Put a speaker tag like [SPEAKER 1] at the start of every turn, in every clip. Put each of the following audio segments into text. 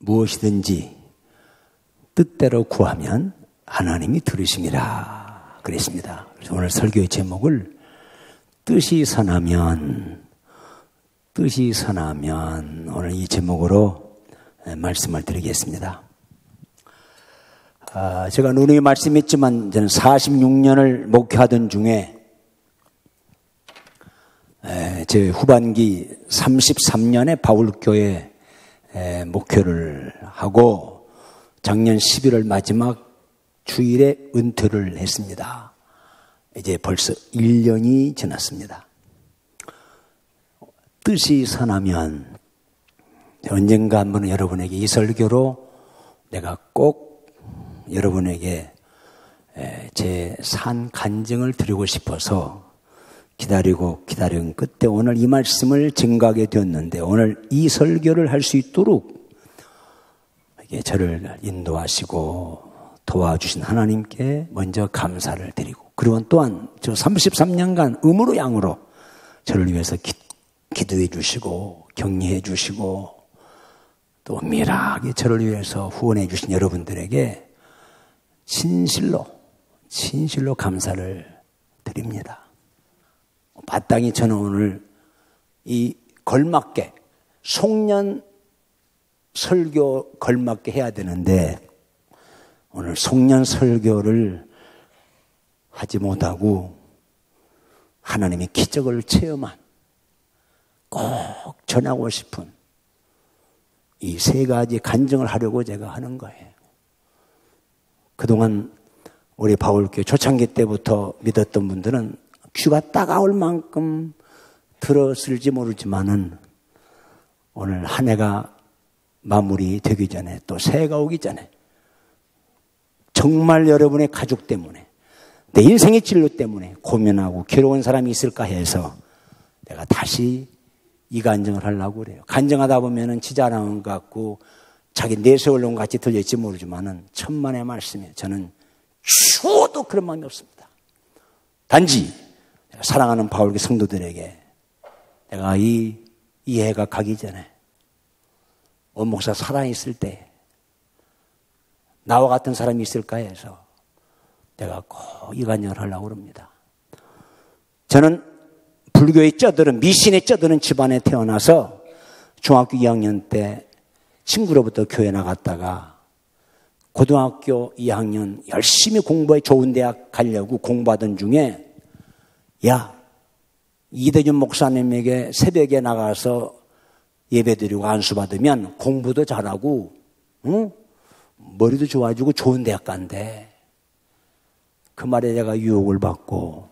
[SPEAKER 1] 무엇이든지 뜻대로 구하면 하나님이 들으심이라 그랬습니다. 그래서 오늘 설교의 제목을 뜻이 선하면 오늘 이 제목으로 말씀을 드리겠습니다. 제가 누누이 말씀했지만 저는 46년을 목회하던 중에 제 후반기 33년에 바울교회 목회를 하고 작년 11월 마지막 주일에 은퇴를 했습니다. 이제 벌써 1년이 지났습니다. 뜻이 선하면 언젠가 한번 여러분에게 이 설교로 내가 꼭 여러분에게 제 산 간증을 드리고 싶어서 기다린 끝에 오늘 이 말씀을 증거하게 되었는데, 오늘 이 설교를 할 수 있도록 저를 인도하시고 도와주신 하나님께 먼저 감사를 드리고, 그리고 또한 저 33년간 음으로 양으로 저를 위해서 기도해 주시고 격려해 주시고 또 은밀하게 저를 위해서 후원해 주신 여러분들에게 진실로 감사를 드립니다. 마땅히 저는 오늘 이 걸맞게 송년 설교 걸맞게 해야 되는데 오늘 송년 설교를 하지 못하고 하나님의 기적을 체험한, 꼭 전하고 싶은 이 세 가지 간증을 하려고 제가 하는 거예요. 그동안 우리 바울교회 초창기 때부터 믿었던 분들은 귀가 따가울 만큼 들었을지 모르지만은 오늘 한 해가 마무리 되기 전에 또 새해가 오기 전에 정말 여러분의 가족 때문에 내 인생의 진로 때문에 고민하고 괴로운 사람이 있을까 해서 내가 다시 이 간증을 하려고 그래요. 간증하다 보면은 지자랑한 것 같고 자기 내세울론 같이 들릴지 모르지만은 천만의 말씀이에요. 저는 추워도 그런 마음이 없습니다. 단지 사랑하는 바울교 성도들에게 내가 이 해가 가기 전에 원 목사 살아있을 때 나와 같은 사람이 있을까 해서 내가 꼭 이 간증을 하려고 합니다. 저는 불교에 쩌드는, 미신에 쩌드는 집안에 태어나서 중학교 2학년 때 친구로부터 교회 나갔다가 고등학교 2학년 열심히 공부해 좋은 대학 가려고 공부하던 중에 이대준 목사님에게 새벽에 나가서 예배드리고 안수받으면 공부도 잘하고 머리도 좋아지고 좋은 대학 간대. 그 말에 제가 유혹을 받고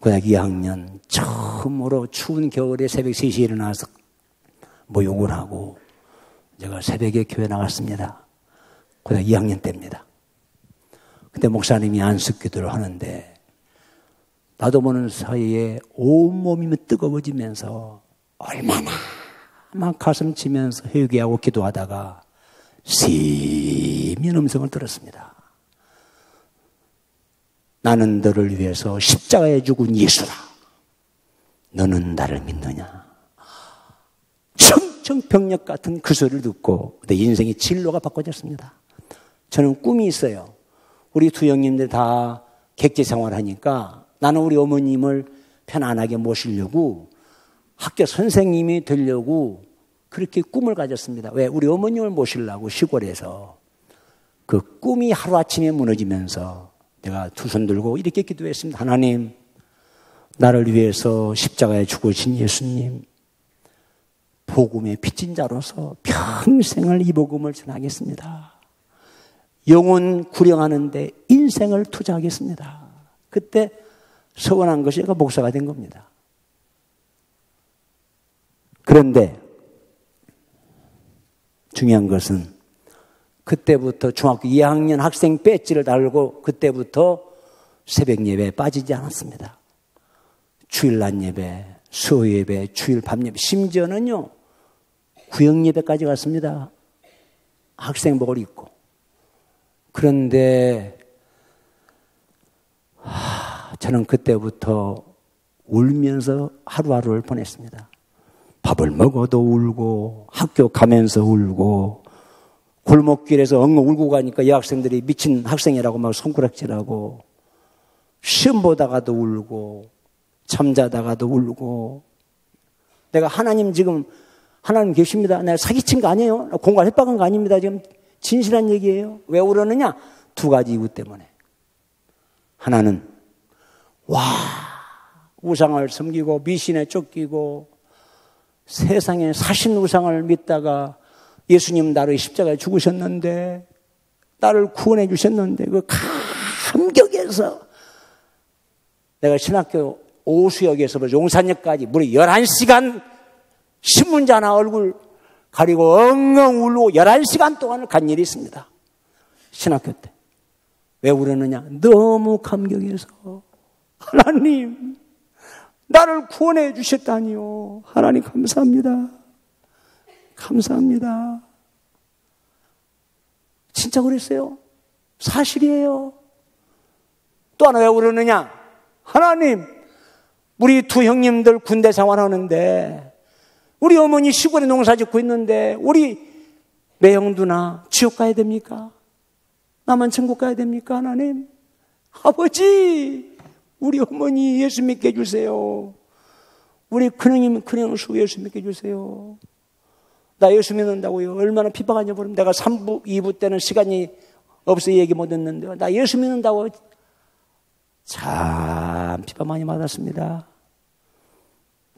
[SPEAKER 1] 고등학교 2학년 처음으로 추운 겨울에 새벽 3시에 일어나서 목욕을 하고 제가 새벽에 교회 나갔습니다. 고등학교 2학년 때입니다. 그때 목사님이 안식기도를 하는데 나도 모르는 사이에 온몸이 뜨거워지면서 얼마나 막 가슴 치면서 회개하고 기도하다가 세미한 음성을 들었습니다. 나는 너를 위해서 십자가에 죽은 예수라. 너는 나를 믿느냐. 청청병력 같은 그 소리를 듣고 내 인생의 진로가 바꿔졌습니다. 저는 꿈이 있어요. 우리 두 형님들 다 객지 생활하니까 나는 우리 어머님을 편안하게 모시려고 학교 선생님이 되려고 그렇게 꿈을 가졌습니다. 왜? 우리 어머님을 모시려고 시골에서. 그 꿈이 하루아침에 무너지면서 내가 두 손 들고 이렇게 기도했습니다. 하나님, 나를 위해서 십자가에 죽으신 예수님, 복음의 빚진 자로서 평생을 이 복음을 전하겠습니다. 영혼 구령하는데 인생을 투자하겠습니다. 그때 서원한 것이 제가 목사가 된 겁니다. 그런데 중요한 것은 그때부터 중학교 2학년 학생 배지를 달고 그때부터 새벽 예배에 빠지지 않았습니다. 주일 낮 예배, 수요 예배, 주일 밤 예배, 심지어는요 구역 예배까지 갔습니다. 학생복을 입고. 그런데 저는 그때부터 울면서 하루하루를 보냈습니다. 밥을 먹어도 울고 학교 가면서 울고 골목길에서 엉엉 울고 가니까 여학생들이 미친 학생이라고 막 손가락질하고, 시험 보다가도 울고, 잠자다가도 울고. 내가 하나님 지금, 하나님 계십니다. 내가 사기친 거 아니에요. 공갈 협박한 거 아닙니다. 지금 진실한 얘기예요. 왜 울었느냐? 두 가지 이유 때문에. 하나는, 우상을 섬기고 미신에 쫓기고 세상에 사신 우상을 믿다가 예수님 나를 십자가에 죽으셨는데, 나를 구원해 주셨는데, 그 감격에서 내가 신학교 오수역에서부터 용산역까지 무려 11시간 신문지 하나 얼굴 가리고 엉엉 울고 11시간 동안을 간 일이 있습니다. 신학교 때. 왜 울었느냐? 너무 감격해서. 하나님, 나를 구원해 주셨다니요. 하나님 감사합니다. 감사합니다. 진짜 그랬어요. 사실이에요. 또 하나 왜 울었느냐? 하나님, 우리 두 형님들 군대 생활하는데, 우리 어머니 시골에 농사 짓고 있는데, 우리 매형 누나 지옥 가야 됩니까? 나만 천국 가야 됩니까? 하나님, 아버지, 우리 어머니 예수 믿게 해주세요. 우리 큰형님, 큰형수 예수 믿게 해주세요. 나 예수 믿는다고요. 얼마나 핍박하냐 모르면. 내가 3부, 2부 때는 시간이 없어 얘기 못 했는데, 나 예수 믿는다고 참 핍박 많이 받았습니다.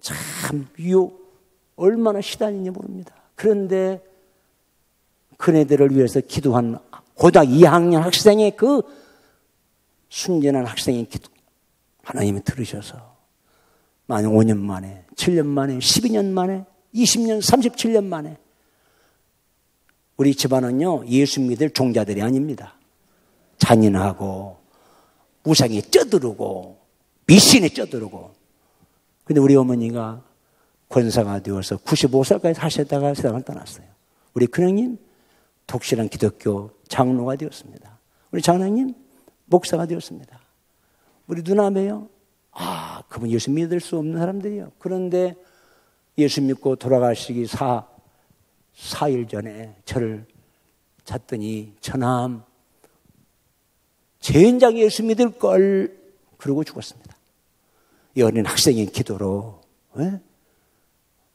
[SPEAKER 1] 참 얼마나 시달리는지 모릅니다. 그런데 그네들을 위해서 기도한 고등학교 2학년 학생의 그 순전한 학생의 기도, 하나님이 들으셔서 만 5년 만에, 7년 만에, 12년 만에, 20년, 37년 만에 우리 집안은요, 예수 믿을 종자들이 아닙니다. 잔인하고 우상에 쪄들고 미신에 쪄들고. 근데 우리 어머니가 권사가 되어서 95살까지 사셨다가 세상을 떠났어요. 우리 큰형님 독실한 기독교 장로가 되었습니다. 우리 장로님 목사가 되었습니다. 우리 누나매요. 그분 예수 믿을 수 없는 사람들이요. 그런데 예수 믿고 돌아가시기 4일 전에 저를 찾더니, 처남, 젠장 예수 믿을 걸, 그러고 죽었습니다. 이 어린 학생의 기도로,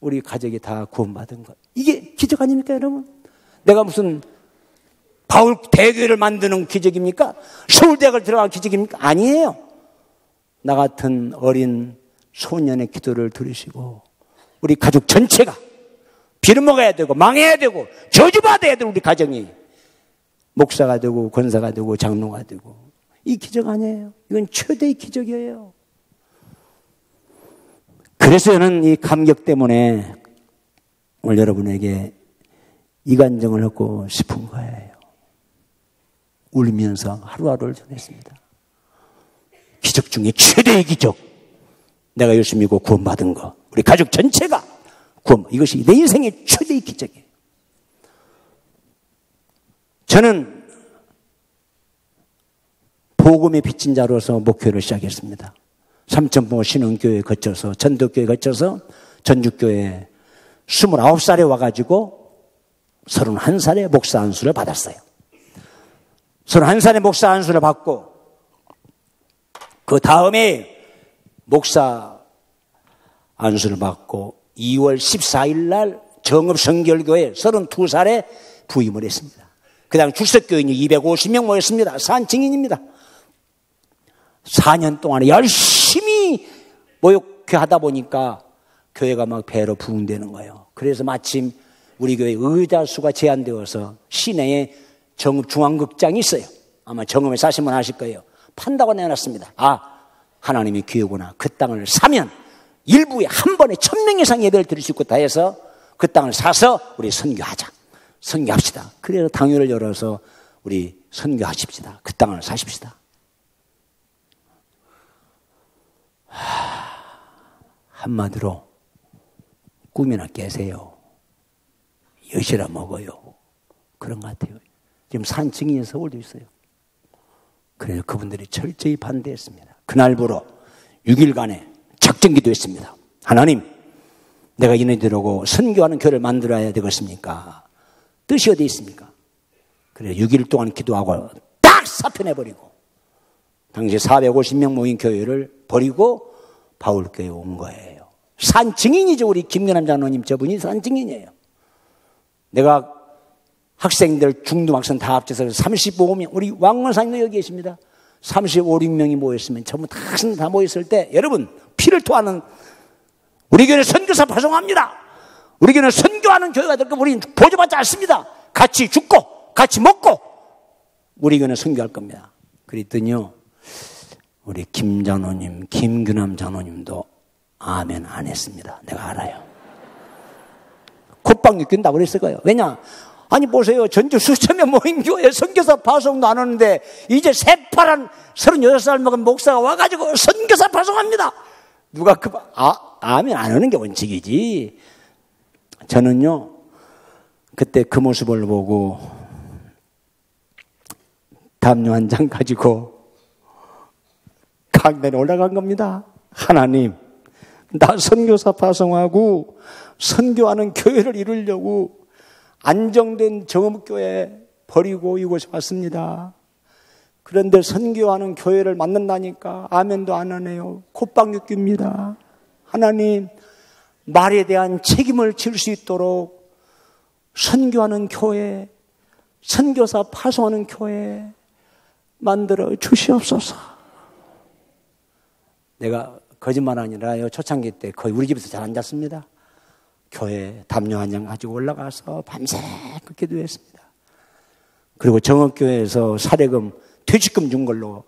[SPEAKER 1] 우리 가족이 다 구원받은 것. 이게 기적 아닙니까, 여러분? 내가 무슨 바울 대교회를 만드는 기적입니까? 서울대학을 들어간 기적입니까? 아니에요. 나 같은 어린 소년의 기도를 들으시고, 우리 가족 전체가 빌어먹어야 되고 망해야 되고 저주받아야 되고, 우리 가정이 목사가 되고 권사가 되고 장로가 되고. 이 기적 아니에요. 이건 최대의 기적이에요. 그래서 저는 이 감격 때문에 오늘 여러분에게 이 간증을 하고 싶은 거예요. 울면서 하루하루를 전했습니다. 기적 중에 최대의 기적, 내가 예수 믿고 구원받은 거, 우리 가족 전체가 구원, 이것이 내 인생의 최대의 기적이에요. 저는 복음의 빚진 자로서 목회를 시작했습니다. 삼천포 신흥교회 거쳐서, 전도교회 거쳐서 전주교회 29살에 와가지고 31살에 목사 안수를 받았어요. 31살에 목사 안수를 받고, 그 다음에 목사 안수를 받고 2월 14일 날 정읍성결교회 32살에 부임을 했습니다. 그 다음 출석교인이 250명 모였습니다. 산증인입니다. 4년 동안에 열심히 모욕하다 보니까 교회가 막 배로 부흥되는 거예요. 그래서 마침 우리 교회 의자 수가 제한되어서 시내에 정읍중앙극장이 있어요. 아마 정읍에 사시면 아실 거예요. 판다고 내놨습니다. 하나님의 기회구나. 그 땅을 사면 일부에 한 번에 1000명 이상 예배를 드릴 수 있고 다 해서 그 땅을 사서 우리 선교하자. 선교합시다. 그래서 당회를 열어서 우리 선교하십시다. 그 땅을 사십시다. 한마디로 꿈이나 깨세요. 엿이라 먹어요. 그런 것 같아요. 지금 산증인이 서울도 있어요. 그래서 그분들이 철저히 반대했습니다. 그날부로 6일간의 작정기도 했습니다. 하나님, 내가 이네들하고 선교하는 교회를 만들어야 되겠습니까? 뜻이 어디 있습니까? 그래 6일 동안 기도하고 딱 사표내버리고 당시 450명 모인 교회를 버리고 바울교회에 온 거예요. 산 증인이죠. 우리 김근남 장로님 저분이 산 증인이에요. 내가 학생들 중등학생 다 합쳐서 35명 우리 왕건사님도 여기 계십니다. 35, 6명이 모였으면 전부 다 모였을 때 여러분 피를 토하는 우리 교회는 선교사 파송합니다. 우리 교회는 선교하는 교회가 될 거면 우리는 보조받지 않습니다. 같이 죽고 같이 먹고 우리 교회는 선교할 겁니다. 그랬더니요 우리 김 장로님 김규남 장로님도 아멘 안 했습니다. 내가 알아요. 콧방 느낀다고 그랬을 거예요. 왜냐 아니 보세요. 전주 수천 명 모인 교회 선교사 파송도 안 하는데 이제 새파란 36살 먹은 목사가 와가지고 선교사 파송합니다. 누가 아멘 안 하는 게 원칙이지. 저는요 그때 그 모습을 보고 담요 한 장 가지고 강단에 올라간 겁니다. 하나님 나 선교사 파송하고 선교하는 교회를 이루려고 안정된 정음교회 버리고 이곳에 왔습니다. 그런데 선교하는 교회를 만난다니까 아멘도 안 하네요. 콧방 느낍니다. 하나님 말에 대한 책임을 질 수 있도록 선교하는 교회, 선교사 파송하는 교회 만들어 주시옵소서. 내가 거짓말 아니라요. 초창기 때 거의 우리 집에서 잘 앉았습니다. 교회 담요 한 장 가지고 올라가서 밤새 그 기도했습니다. 그리고 정읍교회에서 사례금, 퇴직금 준 걸로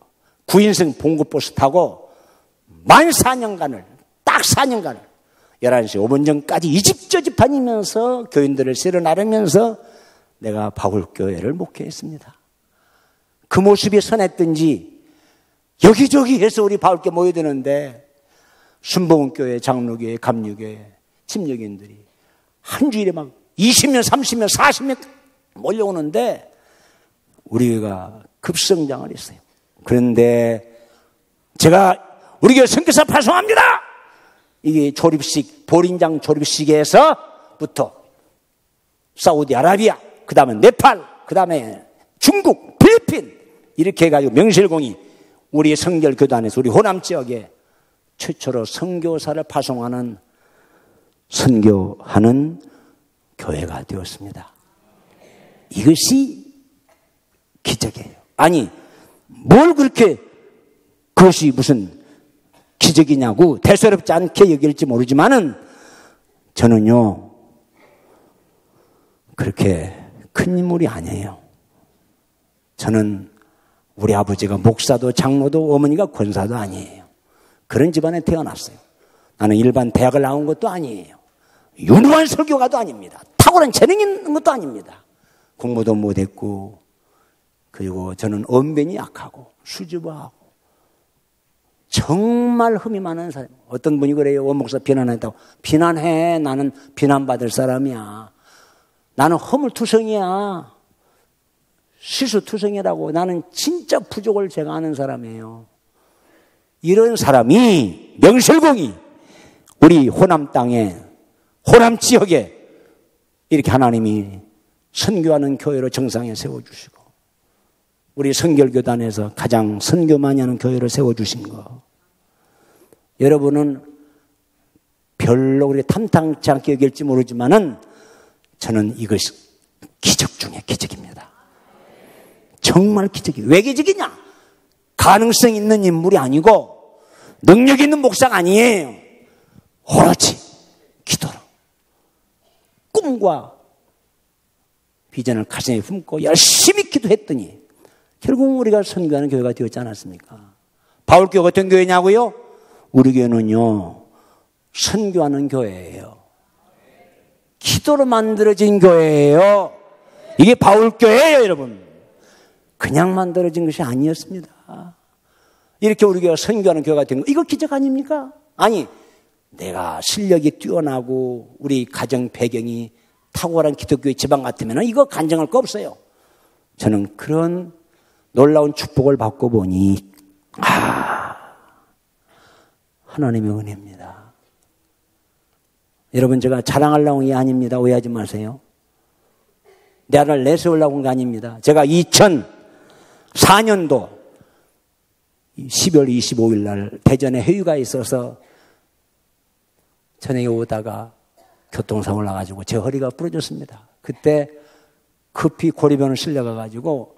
[SPEAKER 1] 9인승 봉급버스 타고 만 4년간을, 딱 4년간을 11시 5분 전까지 이 집 저 집 다니면서 교인들을 새로 나르면서 내가 바울교회를 목회했습니다. 그 모습이 선했든지 여기저기 해서 우리 바울교회 모여드는데 순복음교회, 장로교회, 감리교회 침략인들이 한 주일에 막 20명, 30명, 40명 몰려오는데 우리가 급성장을 했어요. 그런데 제가 우리 교회 선교사 파송합니다. 이게 조립식, 보린장 조립식에서부터 사우디아라비아, 그 다음에 네팔, 그 다음에 중국, 필리핀 이렇게 해가지고 명실공히 우리 성결교단에서 우리 호남 지역에 최초로 선교사를 파송하는 선교하는 교회가 되었습니다. 이것이 기적이에요. 아니 뭘 그렇게 그것이 무슨 기적이냐고 대수롭지 않게 여길지 모르지만은 저는요 그렇게 큰 인물이 아니에요. 저는 우리 아버지가 목사도 장로도 어머니가 권사도 아니에요. 그런 집안에 태어났어요. 나는 일반 대학을 나온 것도 아니에요. 유능한 설교가도 아닙니다. 탁월한 재능이 있는 것도 아닙니다. 공부도 못했고 그리고 저는 언변이 약하고 수줍어하고 정말 흠이 많은 사람. 어떤 분이 그래요. 원 목사 비난했다고. 비난해. 나는 비난받을 사람이야. 나는 허물투성이야. 실수투성이라고. 나는 진짜 부족을 제가 아는 사람이에요. 이런 사람이 명실공히 우리 호남 땅에 호남 지역에 이렇게 하나님이 선교하는 교회로 정상에 세워주시고 우리 선결교단에서 가장 선교 많이 하는 교회를 세워주신 거 여러분은 별로 우리 탐탁치 않게 여길지 모르지만은 저는 이것이 기적 중에 기적입니다. 정말 기적이에요. 왜 기적이냐? 가능성 있는 인물이 아니고 능력 있는 목사가 아니에요. 오로지 기도로 꿈과 비전을 가슴에 품고 열심히 기도했더니 결국 우리가 선교하는 교회가 되었지 않았습니까? 바울교회가 어떤 교회냐고요? 우리 교회는요 선교하는 교회예요. 기도로 만들어진 교회예요. 이게 바울교회예요, 여러분. 그냥 만들어진 것이 아니었습니다. 이렇게 우리 교회가 선교하는 교회가 된 거, 이거 기적 아닙니까? 아니, 내가 실력이 뛰어나고 우리 가정 배경이 탁월한 기독교의 지방 같으면 이거 간증할 거 없어요. 저는 그런 놀라운 축복을 받고 보니 하나님의 은혜입니다. 여러분 제가 자랑하려는 게 아닙니다. 오해하지 마세요. 나를 내세우려고 한 게 아닙니다. 제가 2004년도 12월 25일 날 대전에 회의가 있어서 저녁에 오다가 교통사고를 나가지고 제 허리가 부러졌습니다. 그때 급히 고리변을 실려가가지고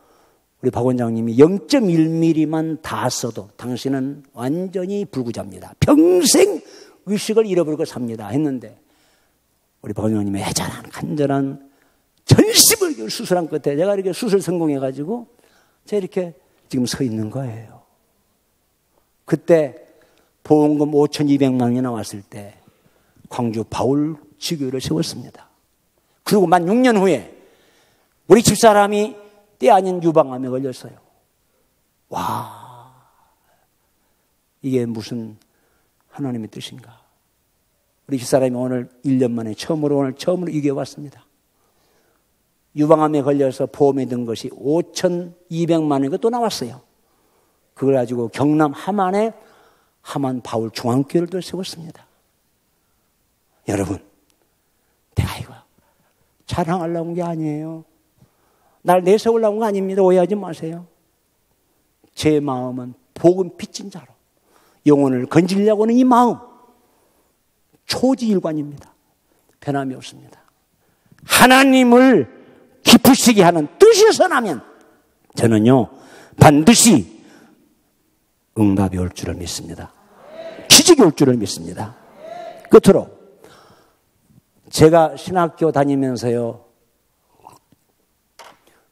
[SPEAKER 1] 우리 박 원장님이 0.1mm만 닿았어도 당신은 완전히 불구자입니다. 평생 의식을 잃어버리고 삽니다. 했는데 우리 박 원장님의 애절한 간절한 전심을 수술한 끝에 제가 이렇게 수술 성공해가지고 제가 이렇게 지금 서 있는 거예요. 그때 보험금 5,200만 원이 나왔을 때 광주 바울 지교회를 세웠습니다. 그리고 만 6년 후에 우리 집사람이 때 아닌 유방암에 걸렸어요. 와, 이게 무슨 하나님의 뜻인가. 우리 집사람이 오늘 1년 만에 처음으로 이겨왔습니다. 유방암에 걸려서 보험에 든 것이 5,200만 원이 또 나왔어요. 그걸 가지고 경남 함안에 함안 바울 중앙교회를 또 세웠습니다. 여러분, 내가 이거 자랑하려고 한 게 아니에요. 날 내세우려고 한 거 아닙니다. 오해하지 마세요. 제 마음은 복음 빚진 자로 영혼을 건지려고 하는 이 마음 초지일관입니다. 변함이 없습니다. 하나님을 기쁘시게 하는 뜻이 선하면 저는요 반드시 응답이 올 줄을 믿습니다. 기적이 올 줄을 믿습니다. 끝으로 제가 신학교 다니면서요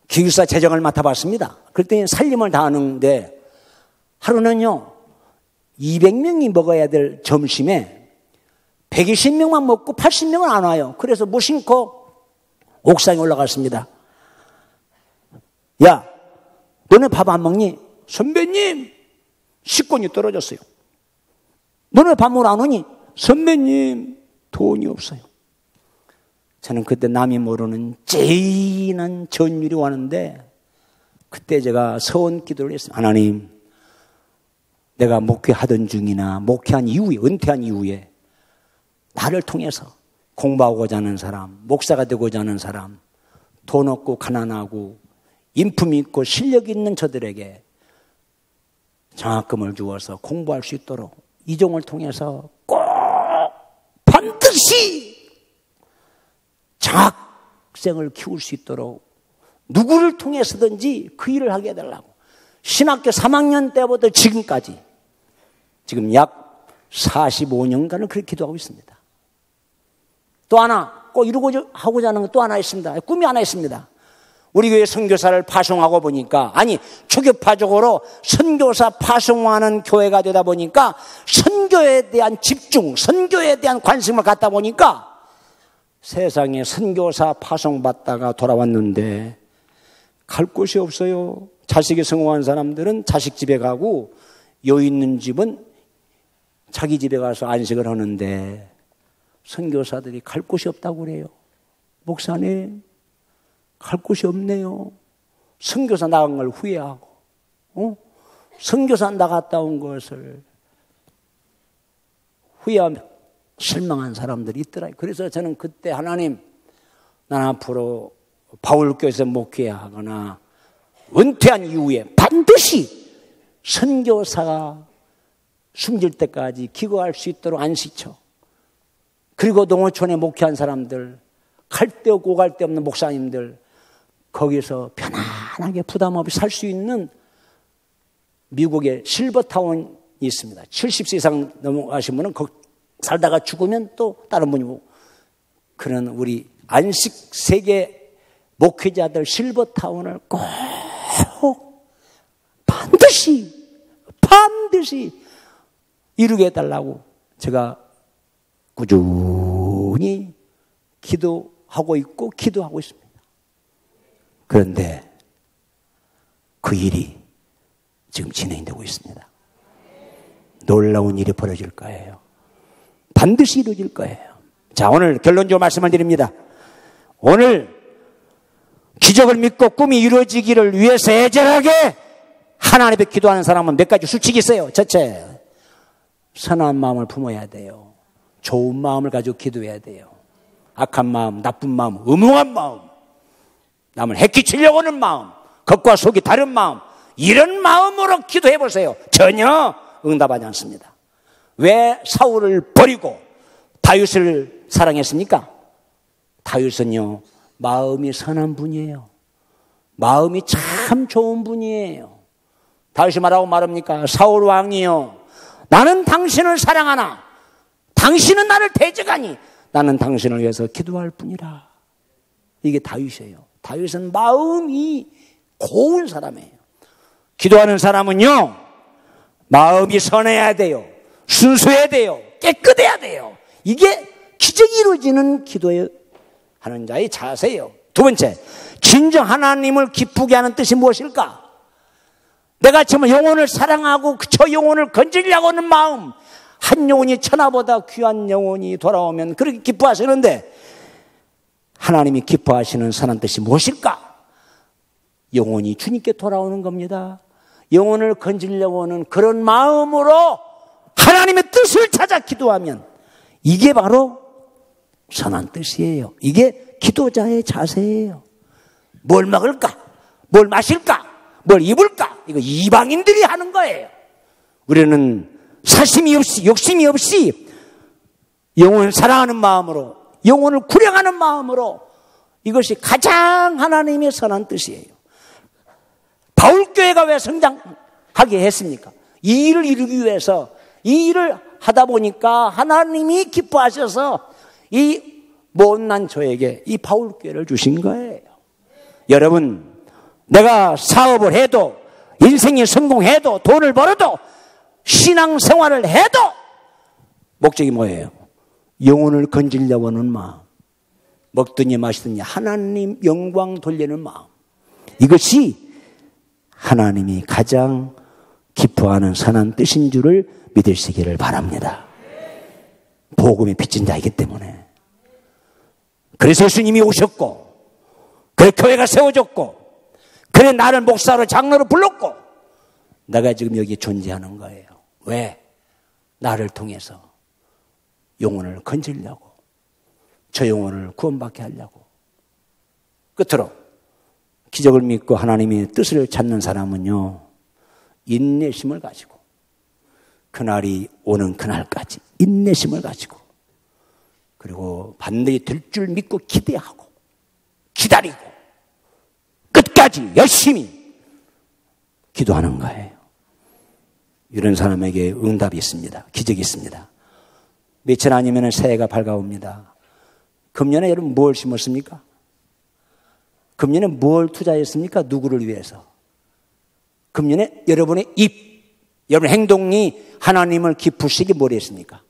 [SPEAKER 1] 기숙사 재정을 맡아봤습니다. 그때 살림을 다 하는데 하루는요 200명이 먹어야 될 점심에 120명만 먹고 80명은 안 와요. 그래서 무심코 옥상에 올라갔습니다. 야, 너네 밥 안 먹니? 선배님, 식권이 떨어졌어요. 너네 밥 먹으러 안 오니? 선배님, 돈이 없어요. 저는 그때 남이 모르는 째인한 전율이 왔는데 그때 제가 서원 기도를 했어요. 하나님, 내가 목회하던 중이나 목회한 이후에, 은퇴한 이후에 나를 통해서 공부하고자 하는 사람, 목사가 되고자 하는 사람, 돈 없고 가난하고 인품 있고 실력 있는 저들에게 장학금을 주어서 공부할 수 있도록 이종을 통해서 꼭 반드시 장학생을 키울 수 있도록 누구를 통해서든지 그 일을 하게 해달라고 신학교 3학년 때부터 지금까지 지금 약 45년간을 그렇게 기도하고 있습니다. 또 하나 꼭 하고자 하는 건 또 하나 있습니다. 꿈이 하나 있습니다. 우리 교회 선교사를 파송하고 보니까 초교파적으로 선교사 파송하는 교회가 되다 보니까 선교에 대한 집중, 선교에 대한 관심을 갖다 보니까 세상에 선교사 파송받다가 돌아왔는데 갈 곳이 없어요. 자식이 성공한 사람들은 자식 집에 가고 여유 있는 집은 자기 집에 가서 안식을 하는데 선교사들이 갈 곳이 없다고 그래요. 목사님, 갈 곳이 없네요. 선교사 나간 걸 후회하고, 선교사 나갔다 온 것을 후회하며 실망한 사람들이 있더라고요. 그래서 저는 그때 하나님, 난 앞으로 바울교회에서 목회하거나 은퇴한 이후에 반드시 선교사가 숨질 때까지 기거할 수 있도록 안식처, 그리고 농어촌에 목회한 사람들, 갈 데 없고 갈 데 없는 목사님들, 거기서 편안하게 부담 없이 살 수 있는 미국의 실버타운이 있습니다. 70세 이상 넘어가신 분은 거기 살다가 죽으면 또 다른 분이고, 그런 우리 안식 세계 목회자들 실버타운을 꼭 반드시 이루게 해달라고 제가 꾸준히 기도하고 있고 기도하고 있습니다. 그런데 그 일이 지금 진행되고 있습니다. 놀라운 일이 벌어질 거예요. 반드시 이루어질 거예요. 자, 오늘 결론적으로 말씀을 드립니다. 오늘 기적을 믿고 꿈이 이루어지기를 위해서 애절하게 하나님 앞에 기도하는 사람은 몇 가지 수칙이 있어요. 첫째, 선한 마음을 품어야 돼요. 좋은 마음을 가지고 기도해야 돼요. 악한 마음, 나쁜 마음, 음흉한 마음, 남을 해끼치려고 하는 마음, 겉과 속이 다른 마음, 이런 마음으로 기도해 보세요. 전혀 응답하지 않습니다. 왜 사울을 버리고 다윗을 사랑했습니까? 다윗은요, 마음이 선한 분이에요. 마음이 참 좋은 분이에요. 다윗이 말합니까? 사울 왕이요, 나는 당신을 사랑하나 당신은 나를 대적하니 나는 당신을 위해서 기도할 뿐이라. 이게 다윗이에요. 다윗은 마음이 고운 사람이에요. 기도하는 사람은요, 마음이 선해야 돼요. 순수해야 돼요. 깨끗해야 돼요. 이게 기적이 이루어지는 기도하는 자의 자세예요. 두 번째, 진정 하나님을 기쁘게 하는 뜻이 무엇일까? 내가 정말 영혼을 사랑하고 저 영혼을 건지려고 하는 마음, 한 영혼이 천하보다 귀한 영혼이 돌아오면 그렇게 기뻐하시는데, 하나님이 기뻐하시는 선한 뜻이 무엇일까? 영혼이 주님께 돌아오는 겁니다. 영혼을 건지려고 하는 그런 마음으로 하나님의 뜻을 찾아 기도하면 이게 바로 선한 뜻이에요. 이게 기도자의 자세예요. 뭘 먹을까? 뭘 마실까? 뭘 입을까? 이거 이방인들이 하는 거예요. 우리는 사심이 없이, 욕심이 없이 영혼을 사랑하는 마음으로, 영혼을 구령하는 마음으로, 이것이 가장 하나님의 선한 뜻이에요. 바울교회가 왜 성장하게 했습니까? 이 일을 이루기 위해서, 이 일을 하다 보니까 하나님이 기뻐하셔서 이 못난 저에게 이 바울교회를 주신 거예요. 여러분, 내가 사업을 해도, 인생이 성공해도, 돈을 벌어도, 신앙생활을 해도 목적이 뭐예요? 영혼을 건지려고 하는 마음, 먹든지 마시든지 하나님 영광 돌리는 마음, 이것이 하나님이 가장 기뻐하는 선한 뜻인 줄을 믿으시기를 바랍니다. 복음이 빚진 자이기 때문에. 그래서 예수님이 오셨고, 그래 교회가 세워졌고, 그래 나를 목사로 장로로 불렀고, 내가 지금 여기 존재하는 거예요. 왜? 나를 통해서 영혼을 건지려고, 저 영혼을 구원받게 하려고. 끝으로 기적을 믿고 하나님의 뜻을 찾는 사람은요, 인내심을 가지고, 그날이 오는 그날까지 인내심을 가지고, 그리고 반드시 될 줄 믿고 기대하고 기다리고 끝까지 열심히 기도하는 거예요. 이런 사람에게 응답이 있습니다. 기적이 있습니다. 며칠 아니면 새해가 밝아옵니다. 금년에 여러분 뭘 심었습니까? 금년에 뭘 투자했습니까? 누구를 위해서? 금년에 여러분의 여러분의 행동이 하나님을 기쁘시게 뭘 했습니까?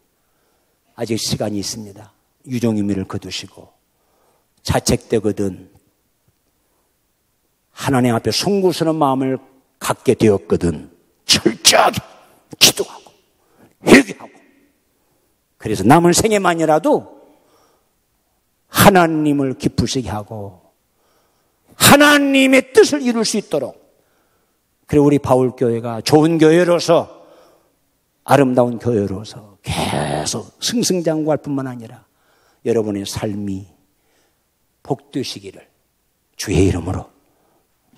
[SPEAKER 1] 아직 시간이 있습니다. 유종의미를 거두시고, 자책되거든 하나님 앞에 송구스러운 마음을 갖게 되었거든 철저하게 기도하고 회개하고, 그래서 남은 생애만이라도 하나님을 기쁘시게 하고 하나님의 뜻을 이룰 수 있도록, 그리고 우리 바울교회가 좋은 교회로서, 아름다운 교회로서 계속 승승장구할 뿐만 아니라 여러분의 삶이 복되시기를 주의 이름으로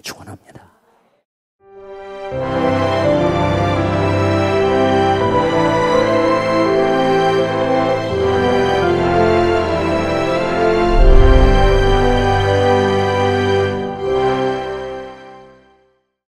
[SPEAKER 1] 축원합니다.